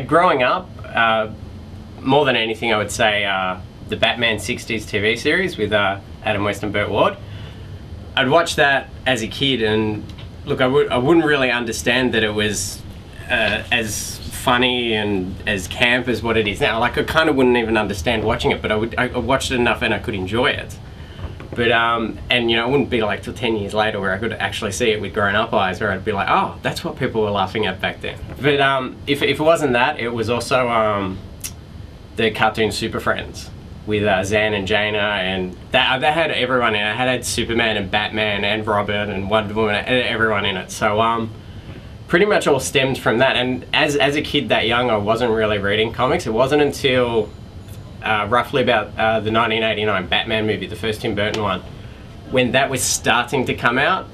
growing up, more than anything, I would say the Batman 60s TV series with Adam West and Burt Ward. I'd watch that as a kid, and look, I wouldn't really understand that it was as funny and as camp as what it is now. Like, I kind of wouldn't even understand watching it, but I watched it enough and I could enjoy it. But and you know, it wouldn't be like till 10 years later where I could actually see it with grown-up eyes, where I'd be like, oh, that's what people were laughing at back then. But if it wasn't that, it was also the cartoon Super Friends with Zan and Jaina, and that had everyone in it. It had Superman and Batman and Robin and Wonder Woman and everyone in it. So pretty much all stemmed from that. And as a kid that young, I wasn't really reading comics. It wasn't until roughly about the 1989 Batman movie, the first Tim Burton one, when that was starting to come out.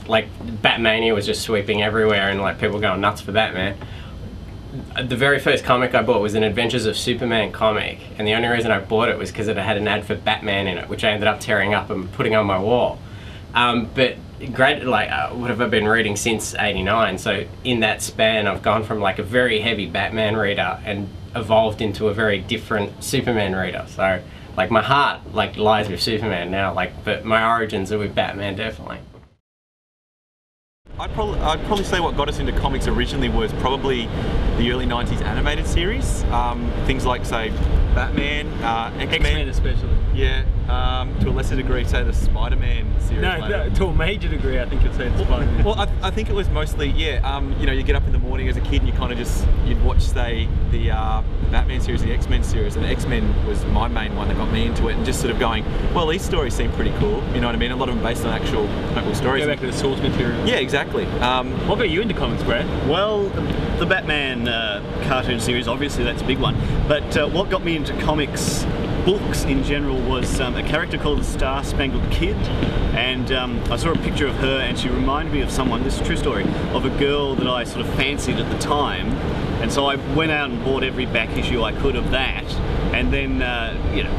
Like, Batmania was just sweeping everywhere and like people going nuts for Batman. The very first comic I bought was an Adventures of Superman comic, and the only reason I bought it was because it had an ad for Batman in it, which I ended up tearing up and putting on my wall. But great, like, what have I been reading since '89? So in that span, I've gone from like a very heavy Batman reader and evolved into a very different Superman reader. So like my heart like lies with Superman now, like, but my origins are with Batman, definitely. I'd probably say what got us into comics originally was probably the early 90s animated series. Things like, say, Batman, X-Men especially. Yeah, to a lesser degree, say the Spider-Man series. No, to a major degree, I think you'd say the Spider-Man. Well, I think it was mostly, yeah, you know, you get up in the morning as a kid and you kind of just, you'd watch, say, the Batman series, the X-Men series, and X-Men was my main one that got me into it, and just sort of going, well, these stories seem pretty cool, you know what I mean? A lot of them based on actual stories. Go back to the source material. Yeah, exactly. What got you into comics, Brad? Well, the Batman cartoon series, obviously that's a big one, but what got me into comics, books in general, was a character called the Star Spangled Kid, and I saw a picture of her and she reminded me of someone, this is a true story, of a girl that I sort of fancied at the time, and so I went out and bought every back issue I could of that, and then, you know,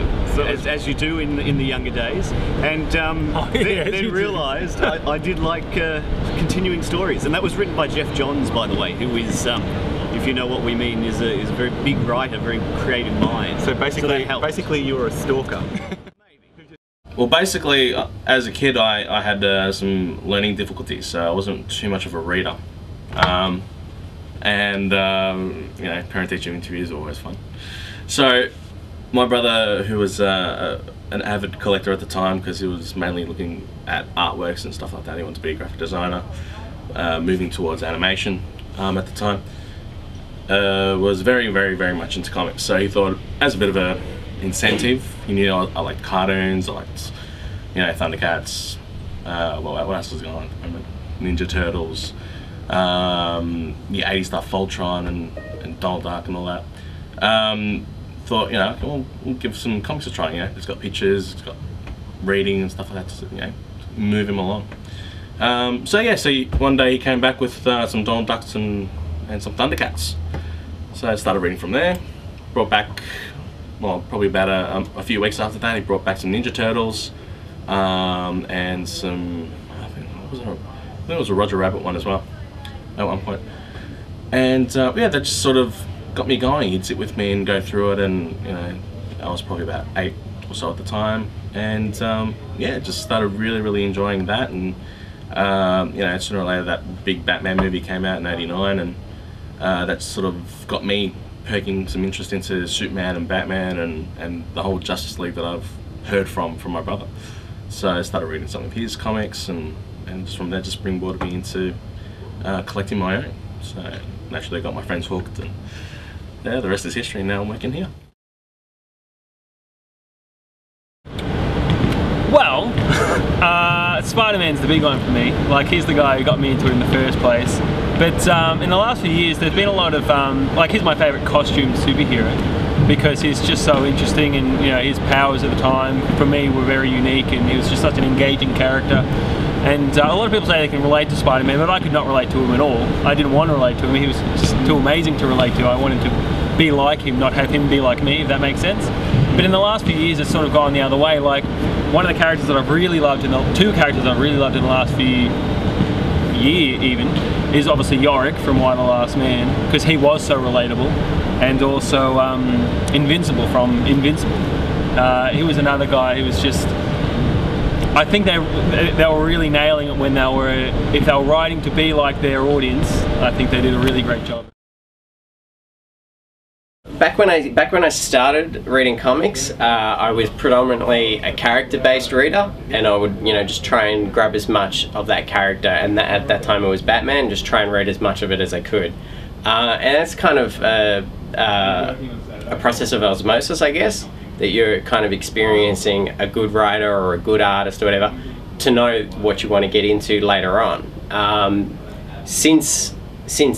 as you do in the younger days, and then realised I did like continuing stories, and that was written by Jeff Johns, by the way, who is, if you know what we mean, is a very big writer, very creative mind. So basically you were a stalker. Well, basically, as a kid, I had some learning difficulties, so I wasn't too much of a reader. You know, parent-teacher interviews are always fun. So my brother, who was an avid collector at the time, because he was mainly looking at artworks and stuff like that, he wanted to be a graphic designer, moving towards animation at the time, was very, very, very much into comics. So he thought, as a bit of a incentive, he knew I liked cartoons, I liked, you know, Thundercats, well, what else was going on? Ninja Turtles, the 80s stuff, Voltron and Donald Duck and all that. Thought, you know, well, we'll give some comics a try, you know, it's got pictures, it's got reading and stuff like that to, you know, move him along. So yeah, so one day he came back with some Donald Ducks and some Thundercats. So I started reading from there, brought back, well, probably about a few weeks after that, he brought back some Ninja Turtles, and some, I think it was a Roger Rabbit one as well, at one point. And yeah, that just sort of got me going. He'd sit with me and go through it, and you know, I was probably about 8 or so at the time, and yeah, just started really enjoying that. And you know, sooner or later that big Batman movie came out in '89, and that sort of got me perking some interest into Superman and Batman and the whole Justice League that I've heard from my brother. So I started reading some of his comics, and just from there just springboarded me into collecting my own. So naturally I got my friends hooked, and yeah, the rest is history. Now I'm working here. Well, Spider-Man's the big one for me. Like, he's the guy who got me into it in the first place. But in the last few years, there's been a lot of, like, he's my favourite costume superhero because he's just so interesting, and you know, his powers at the time for me were very unique, and he was just such an engaging character. And a lot of people say they can relate to Spider-Man, but I could not relate to him at all. I didn't want to relate to him. He was just too amazing to relate to. I wanted to be like him, not have him be like me, if that makes sense. But in the last few years, it's sort of gone the other way. Like, one of the characters that I've really loved, two characters I've really loved in the last few year even, is obviously Yorick from Y the Last Man, because he was so relatable, and also Invincible from Invincible. He was another guy who was just, I think they were really nailing it when if they were writing to be like their audience. I think they did a really great job. Back when I started reading comics, I was predominantly a character-based reader, and I would just try and grab as much of that character, and at that time it was Batman. Just try and read as much of it as I could, and that's kind of a process of osmosis, I guess, that you're kind of experiencing a good writer or a good artist or whatever to know what you want to get into later on. Since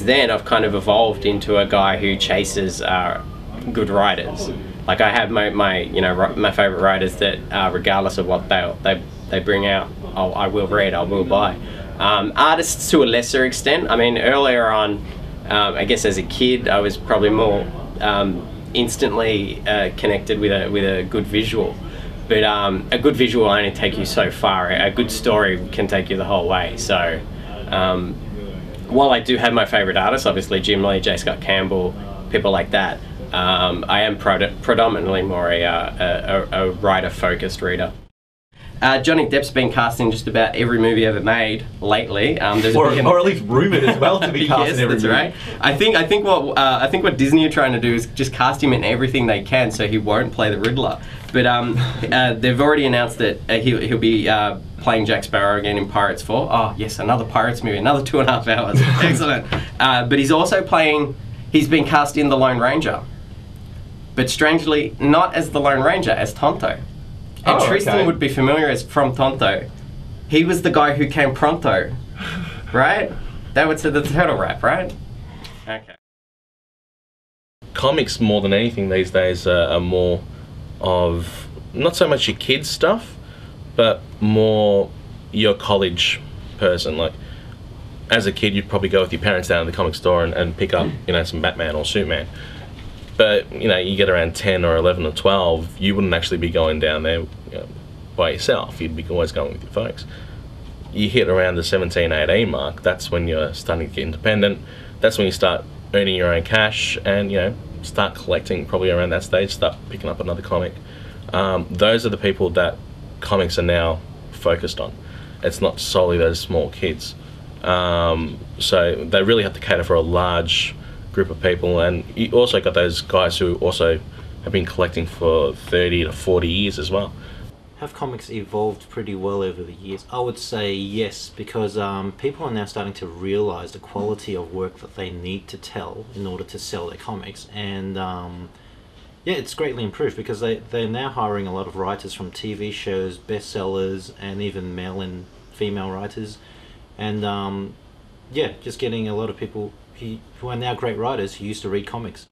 then, I've kind of evolved into a guy who chases good writers. Like, I have my favorite writers that regardless of what they bring out, I will read, I will buy. Artists to a lesser extent. I mean, earlier on, I guess as a kid, I was probably more instantly connected with a good visual. But a good visual will only take you so far. A good story can take you the whole way. So while I do have my favourite artists, obviously Jim Lee, J. Scott Campbell, people like that, I am predominantly more a writer-focused reader. Johnny Depp's been cast in just about every movie ever made lately. Or at least rumoured as well to be cast yes, in every that's movie. right. I think what Disney are trying to do is just cast him in everything they can, so he won't play the Riddler. But they've already announced that he'll be playing Jack Sparrow again in Pirates 4. Oh yes, another Pirates movie, another 2.5 hours. Excellent. But he's also he's been cast in The Lone Ranger. But strangely, not as the Lone Ranger, as Tonto. And Tristan would be familiar as from Tonto. He was the guy who came pronto, right? That would say the turtle rap, right? Okay. Comics, more than anything these days, are more of not so much your kids stuff, but more your college person. Like, as a kid, you'd probably go with your parents down to the comic store and pick up, some Batman or Superman. But, you get around 10 or 11 or 12, you wouldn't actually be going down there by yourself. You'd be always going with your folks. You hit around the 17, 18 mark, that's when you're starting to get independent. That's when you start earning your own cash and, start collecting probably around that stage, start picking up another comic. Those are the people that comics are now focused on. It's not solely those small kids. So they really have to cater for a large group of people, and you also got those guys who also have been collecting for 30 to 40 years as well. Have comics evolved pretty well over the years? I would say yes, because people are now starting to realise the quality of work that they need to tell in order to sell their comics, and yeah, it's greatly improved because they're now hiring a lot of writers from TV shows, bestsellers, and even male and female writers, and yeah, just getting a lot of people who are now great writers who used to read comics.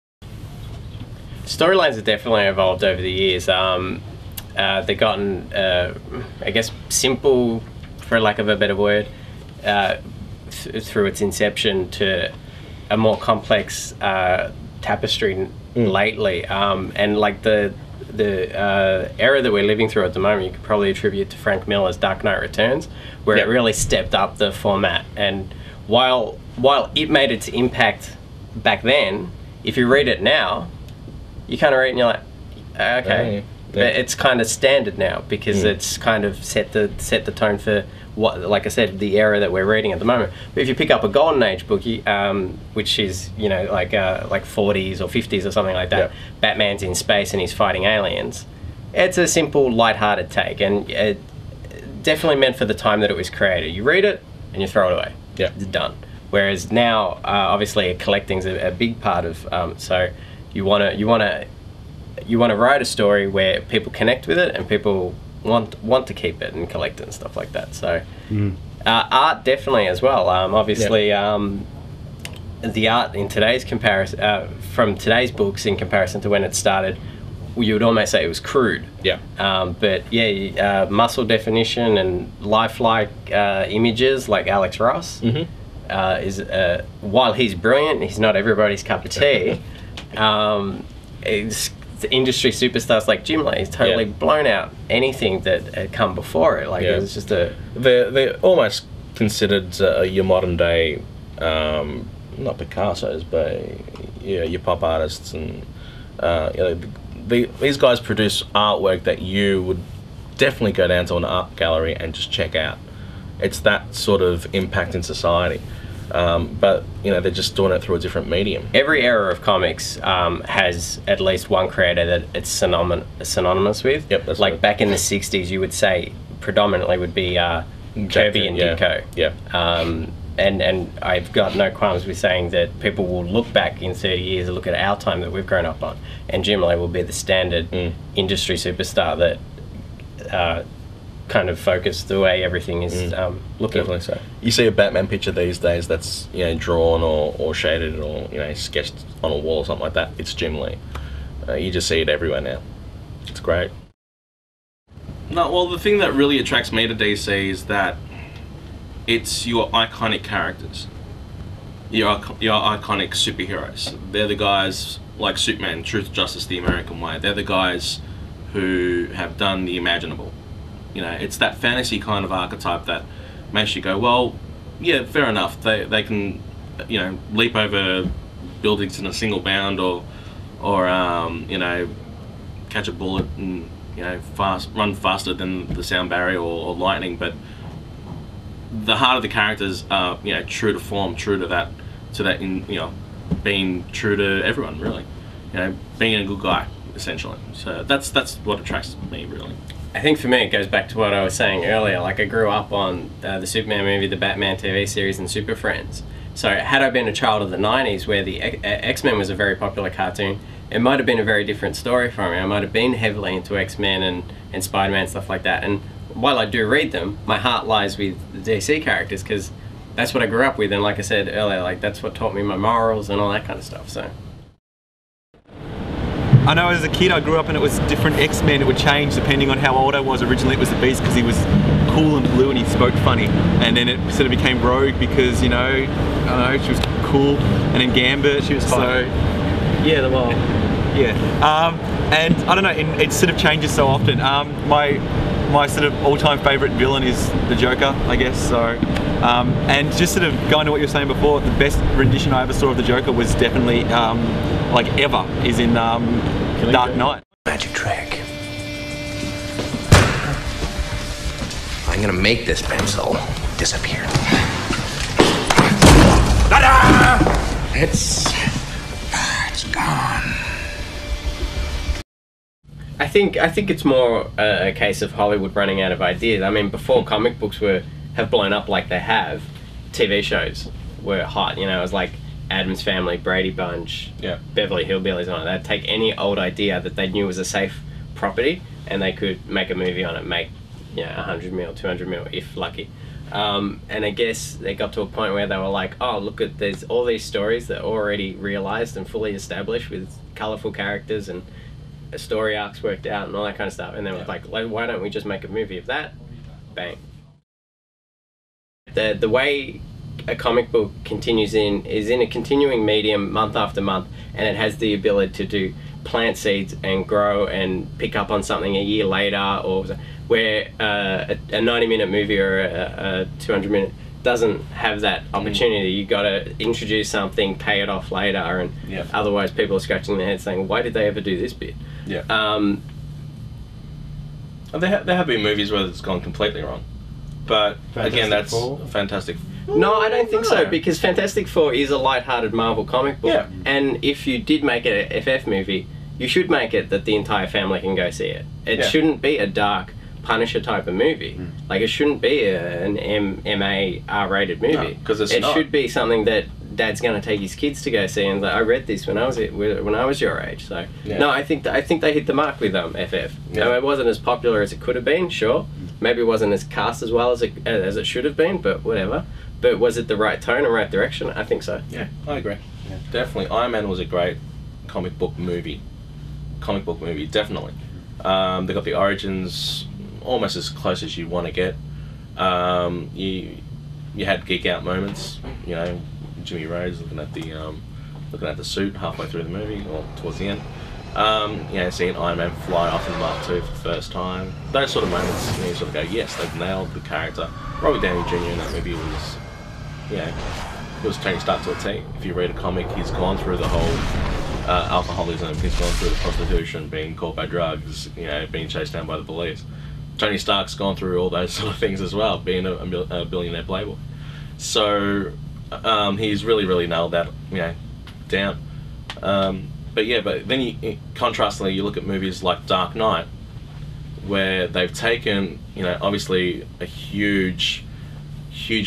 Storylines have definitely evolved over the years. They've gotten, I guess, simple, for lack of a better word, through its inception, to a more complex tapestry lately. And like the era that we're living through at the moment, you could probably attribute to Frank Miller's Dark Knight Returns, where it really stepped up the format. And while it made its impact back then, if you read it now, you kind of read it and you're like, okay. But it's kind of standard now because it's kind of set the tone for what, like I said, the era that we're reading at the moment. But if you pick up a Golden Age book, which is like 40s or 50s or something like that, Batman's in space and he's fighting aliens. It's a simple, light-hearted take, and it definitely meant for the time that it was created. You read it and you throw it away. Yeah, it's done. Whereas now, obviously, collecting's a big part of. So you wanna write a story where people connect with it and people want to keep it and collect it and stuff like that. So art definitely as well. Obviously, the art in today's comparison from today's books in comparison to when it started, you would almost say it was crude. Yeah. But yeah, muscle definition and lifelike images like Alex Ross is while he's brilliant, he's not everybody's cup of tea. It's the industry superstars like Jim Lee. He's totally blown out anything that had come before it. Like it was just a. They're almost considered your modern day, not Picassos, but yeah, your pop artists, and these guys produce artwork that you would definitely go down to an art gallery and just check out. It's that sort of impact in society. But they're just doing it through a different medium. Every era of comics has at least one creator that it's synonymous with. Yep, that's like right. back in the 60s, you would say predominantly would be Kirby and Ditko. Yeah. And I've got no qualms with saying that people will look back in 30 years and look at our time that we've grown up on, and Jim Lee will be the standard industry superstar that kind of focus the way everything is looking. Definitely so. You see a Batman picture these days that's drawn or shaded or sketched on a wall or something like that, it's Jim Lee. You just see it everywhere now. It's great. No, well, the thing that really attracts me to DC is that it's your iconic characters, your iconic superheroes. They're the guys like Superman, Truth, Justice, the American Way. They're the guys who have done the imaginable. It's that fantasy kind of archetype that makes you go, well, yeah, fair enough. They can, leap over buildings in a single bound, or catch a bullet and run faster than the sound barrier or lightning. But the heart of the characters are true to form, true to that, being true to everyone, really. Being a good guy, essentially. So that's what attracts me, really. I think for me it goes back to what I was saying earlier. Like, I grew up on the Superman movie, the Batman TV series, and Super Friends. So had I been a child of the 90s where the X-Men was a very popular cartoon, it might have been a very different story for me. I might have been heavily into X-Men and Spider-Man, stuff like that. And while I do read them, my heart lies with the DC characters, because that's what I grew up with, and like I said earlier, like that's what taught me my morals and all that kind of stuff. So I know as a kid I grew up and it was different X-Men. It would change depending on how old I was. Originally it was the Beast because he was cool and blue and he spoke funny, and then it sort of became Rogue because I don't know, she was cool, and then Gambit. She was fun. Yeah, and I don't know, it sort of changes so often. My sort of all-time favourite villain is the Joker, I guess. So, and just sort of going to what you were saying before, the best rendition I ever saw of the Joker was definitely, ever, is in Dark Knight. Magic trick. I'm gonna make this pencil disappear. Ta-da! It's gone. I think it's more a case of Hollywood running out of ideas. I mean, before comic books have blown up like they have, TV shows were hot. It was like Addams Family, Brady Bunch, Beverly Hillbillies, and all that. They'd take any old idea that they knew was a safe property, and they could make a movie on it, make 100 mil, 200 mil, if lucky. And I guess they got to a point where they were like, oh, look, there's all these stories that are already realized and fully established with colourful characters and story arcs worked out and all that kind of stuff, and then was like, why don't we just make a movie of that? Bang. The way a comic book continues is in a continuing medium month after month, and it has the ability to plant seeds and grow and pick up on something a year later, or where a 90-minute movie or a 200-minute doesn't have that opportunity. You got to introduce something, pay it off later, and otherwise people are scratching their heads saying, why did they ever do this bit? There have been movies where it's gone completely wrong, but again, that's Fantastic. No, I don't think so, because Fantastic Four is a light-hearted Marvel comic book, Yeah. and if you did make it an FF movie, you should make it that the entire family can go see it. It shouldn't be a dark Punisher type of movie. Like, it shouldn't be an MA R-rated movie. No, 'cause it's it not. should be something that Dad's going to take his kids to go see, and I read this when I was your age. So no, I think they hit the mark with FF. Yeah. I mean, it wasn't as popular as it could have been, sure. Maybe it wasn't as cast as well as it should have been, but whatever. But was it the right tone and right direction? I think so. Yeah, I agree. Yeah. Definitely, Iron Man was a great comic book movie. Definitely. They got the origins almost as close as you want to get. You had geek out moments. Jimmy Rhodes looking at the suit halfway through the movie or towards the end. Seeing Iron Man fly off in Mark II for the first time. Those sort of moments, you sort of go, yes, they've nailed the character. Robert Downey Jr. in that movie was, you know, it was Tony Stark to a T. If you read a comic, he's gone through the whole alcoholism, he's gone through the prostitution, being caught by drugs, you know, being chased down by the police. Tony Stark's gone through all those sort of things as well, being a billionaire playboy. So he's really nailed that, you know, down. But yeah, but then contrastingly, you look at movies like Dark Knight, where they've taken, you know, obviously a huge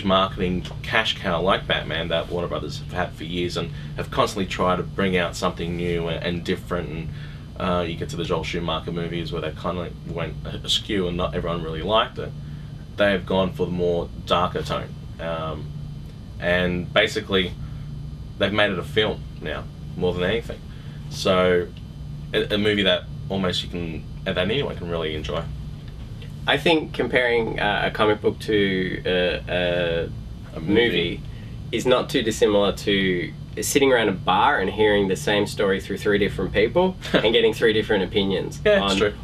marketing cash cow like Batman that Warner Brothers have had for years, and have constantly tried to bring out something new and different. And you get to the Joel Schumacher movies where they kind of went askew and not everyone really liked it. They have gone for the more darker tone, and basically they've made it a film now more than anything. So a movie that almost that anyone can really enjoy. I think comparing a comic book to a movie is not too dissimilar to sitting around a bar and hearing the same story through 3 different people and getting 3 different opinions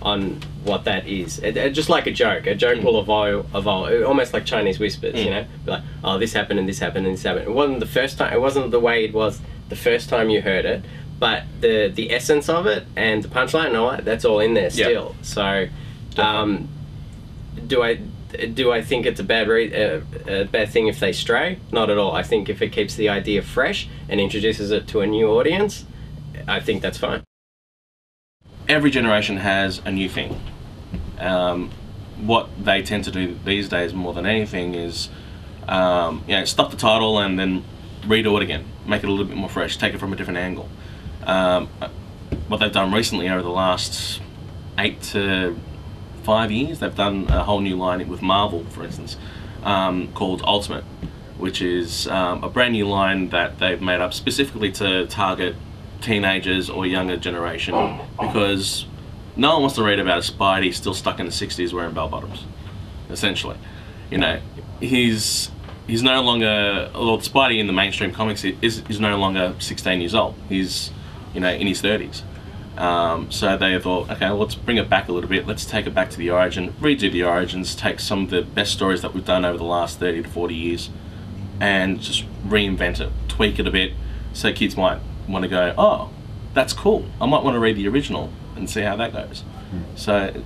on what that is. Just like a joke will evolve, almost like Chinese whispers, you know? Be like, oh, this happened and this happened and this happened. It wasn't the first time, it wasn't the way it was the first time you heard it, but the essence of it and the punchline and all that, that's all in there still. So, do I think it's a bad thing if they stray? Not at all. I think if it keeps the idea fresh and introduces it to a new audience, I think that's fine. Every generation has a new thing. What they tend to do these days more than anything is, you know, stop the title and then redo it again, make it a little bit more fresh, take it from a different angle. What they've done recently over the last 8 to 5 years, they've done a whole new line with Marvel, for instance, called Ultimate, which is a brand new line that they've made up specifically to target teenagers or younger generation, because no one wants to read about a Spidey still stuck in the 60s wearing bell bottoms, essentially. You know, he's no longer, well, Spidey in the mainstream comics is no longer 16 years old. He's, you know, in his 30s. So they thought, okay, well, let's bring it back a little bit. Let's take it back to the origin, redo the origins, take some of the best stories that we've done over the last 30 to 40 years and just reinvent it, tweak it a bit, so kids might want to go, oh, that's cool. I might want to read the original and see how that goes. So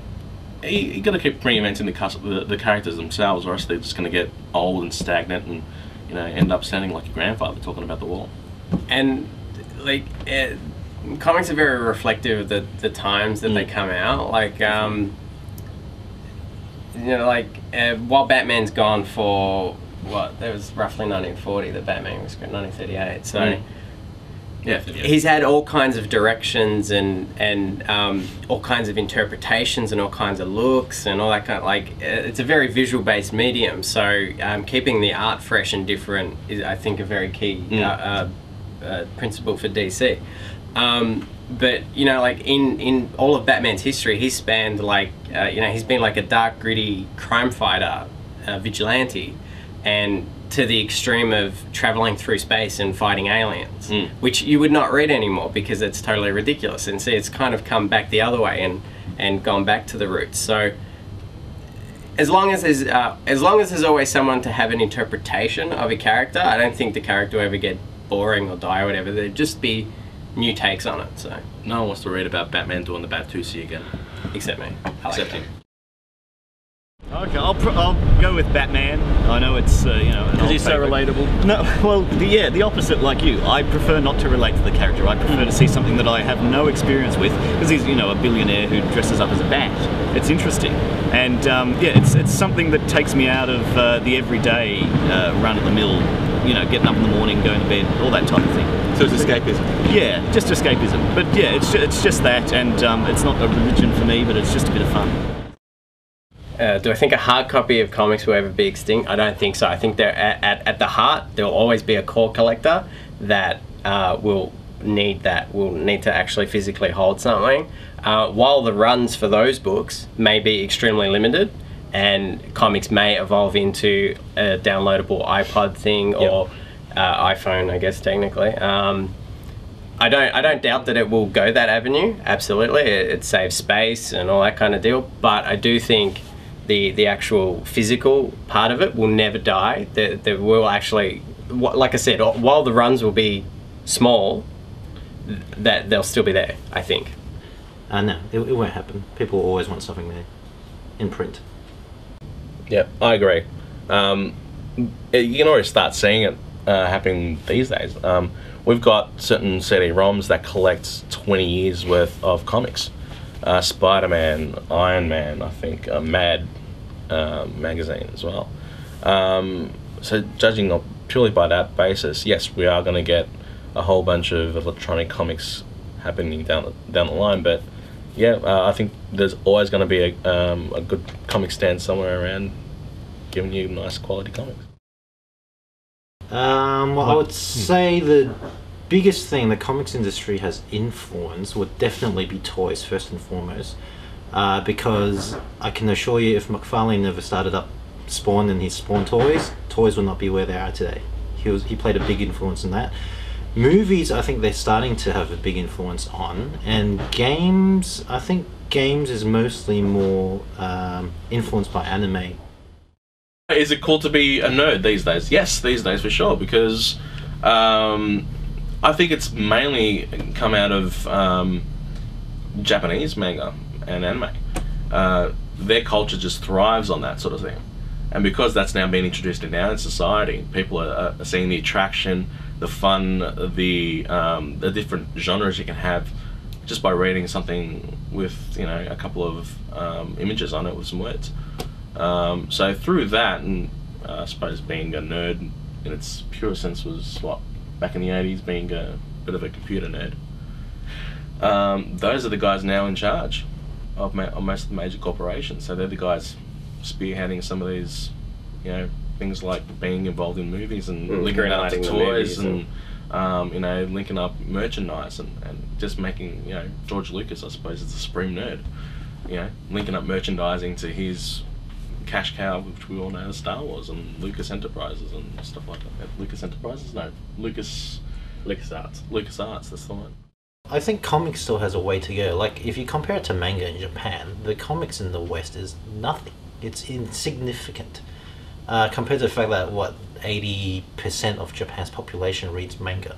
you got to keep reinventing the characters themselves, or else they're just going to get old and stagnant and, you know, end up sounding like your grandfather talking about the wall. And like comics are very reflective of the times that they come out. Like you know, like while Batman's gone for what, that was roughly 1940 that Batman was 1938. So yeah, he's had all kinds of directions and all kinds of interpretations and all kinds of looks and all that kind of, like, it's a very visual based medium. So keeping the art fresh and different is, I think, a very key principle for DC. But you know, like in all of Batman's history, he's spanned like you know, he's been like a dark, gritty crime fighter, vigilante, and to the extreme of traveling through space and fighting aliens, which you would not read anymore because it's totally ridiculous. And see, it's kind of come back the other way and gone back to the roots. So as long as there's always someone to have an interpretation of a character, I don't think the character will ever get boring or die or whatever. There'd just be new takes on it. So no one wants to read about Batman doing the Bat-2C again, except me. Except him. Okay, I'll go with Batman. I know it's you know, because he's so relatable. No, well, the opposite, like you. I prefer not to relate to the character. I prefer to see something that I have no experience with, because he's, you know, a billionaire who dresses up as a bat. It's interesting, and yeah, it's something that takes me out of the everyday run of the mill. You know, getting up in the morning, going to bed, all that type of thing. So it's escapism. Yeah, just escapism. But yeah, it's just that, and it's not a religion for me, but it's just a bit of fun. Do I think a hard copy of comics will ever be extinct? I don't think so. I think they're at the heart, there will always be a core collector that will need to actually physically hold something. While the runs for those books may be extremely limited, and comics may evolve into a downloadable iPod thing or iPhone, I guess technically. I don't doubt that it will go that avenue. Absolutely, it saves space and all that kind of deal. But I do think the actual physical part of it will never die. There will actually, like I said, while the runs will be small, that they'll still be there, I think. No, it won't happen. People always want something there in print. Yeah, I agree. You can already start seeing it happening these days. We've got certain CD-ROMs that collect 20 years worth of comics. Spider-Man, Iron Man, I think, Mad magazine as well. So judging purely by that basis, yes, we are going to get a whole bunch of electronic comics happening down the line, but yeah, I think there's always going to be a good comic stand somewhere around giving you nice quality comics. Well, I would say the biggest thing the comics industry has influenced would definitely be toys, first and foremost, because I can assure you, if McFarlane never started up Spawn and his Spawn toys would not be where they are today. He played a big influence in that. Movies, I think they're starting to have a big influence on, and games, I think games is mostly more influenced by anime. Is it cool to be a nerd these days? Yes, these days for sure, because I think it's mainly come out of Japanese manga and anime. Their culture just thrives on that sort of thing. And because that's now being introduced now in society, people are seeing the attraction, the fun, the different genres you can have just by reading something with, you know, a couple of images on it with some words. So through that, and I suppose being a nerd in its pure sense was what, back in the 80s, being a bit of a computer nerd. Those are the guys now in charge of most of the major corporations. So they're the guys spearheading some of these, you know, things like being involved in movies and linking up to toys and you know, linking up merchandise and just making, you know, George Lucas, I suppose, is the supreme nerd. You know, linking up merchandising to his cash cow, which we all know as Star Wars and Lucas Enterprises and stuff like that. Lucas Enterprises? No, LucasArts. LucasArts, that's the one. I think comics still has a way to go. Like, if you compare it to manga in Japan, the comics in the West is nothing. It's insignificant. Compared to the fact that, what, 80% of Japan's population reads manga.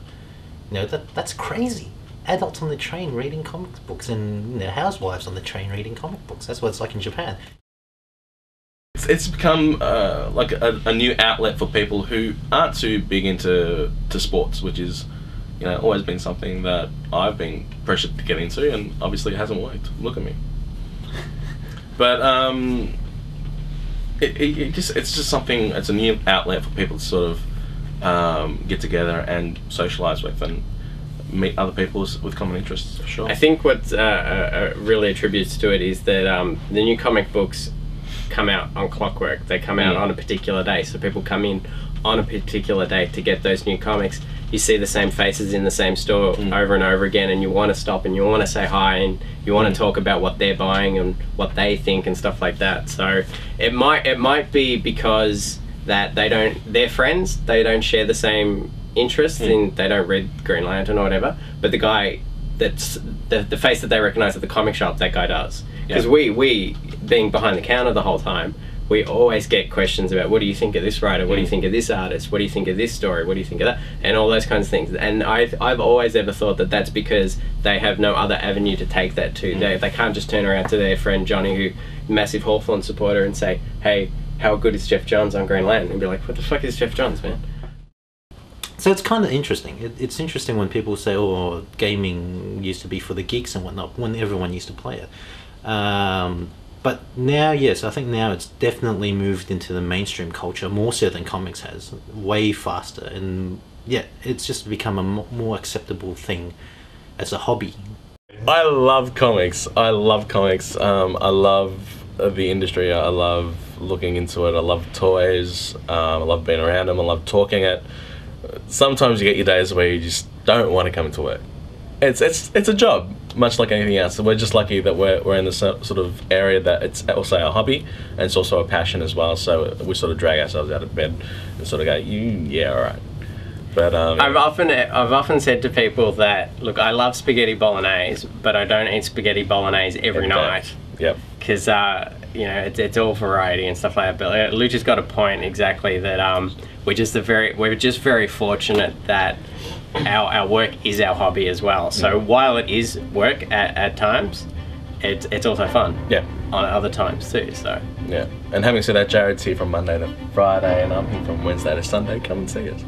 You know, that's crazy. Adults on the train reading comic books and, you know, housewives on the train reading comic books. That's what it's like in Japan. It's become like a new outlet for people who aren't too big into sports, which is, you know, always been something that I've been pressured to get into, and obviously it hasn't worked. Look at me. But it's just something. It's a new outlet for people to sort of get together and socialise with and meet other people with common interests. For sure. I think what really attributes to it is that the new comic books come out on clockwork. They come out on a particular day, so people come in on a particular day to get those new comics. You see the same faces in the same store over and over again, and you want to stop and you want to say hi and you want to talk about what they're buying and what they think and stuff like that. So it might be because that they're friends, they don't share the same interests, and they don't read Green Lantern or whatever, but the guy that's the face that they recognize at the comic shop, that guy does. Because we being behind the counter the whole time, we always get questions about, what do you think of this writer, what do you think of this artist, what do you think of this story, what do you think of that, and all those kinds of things. And I've always ever thought that that's because they have no other avenue to take that to. They can't just turn around to their friend Johnny, who massive Hawthorne supporter, and say, hey, how good is Jeff Johns on Green Lantern? And be like, what the fuck is Jeff Johns, man? So it's kind of interesting. It's interesting when people say, oh, gaming used to be for the geeks and whatnot, when everyone used to play it. But now, yes, I think now it's definitely moved into the mainstream culture, more so than comics has, way faster. And yeah, it's just become a more acceptable thing as a hobby. I love comics. I love comics. I love the industry. I love looking into it. I love toys. I love being around them. I love talking it. Sometimes you get your days where you just don't want to come into work. It's a job, much like anything else. So we're just lucky that we're in this sort of area that it's also our hobby and it's also a passion as well. So we sort of drag ourselves out of bed and sort of go, yeah, all right. But I've often said to people that, look, I love spaghetti bolognese, but I don't eat spaghetti bolognese every night. Yep. Because you know, it's all variety and stuff like that. But Luke just got a point exactly that we're just very fortunate that our work is our hobby as well. So while it is work at times, it's also fun. Yeah. On other times too. So. Yeah. And having said that, Jared's here from Monday to Friday, and I'm here from Wednesday to Sunday. Come and see us.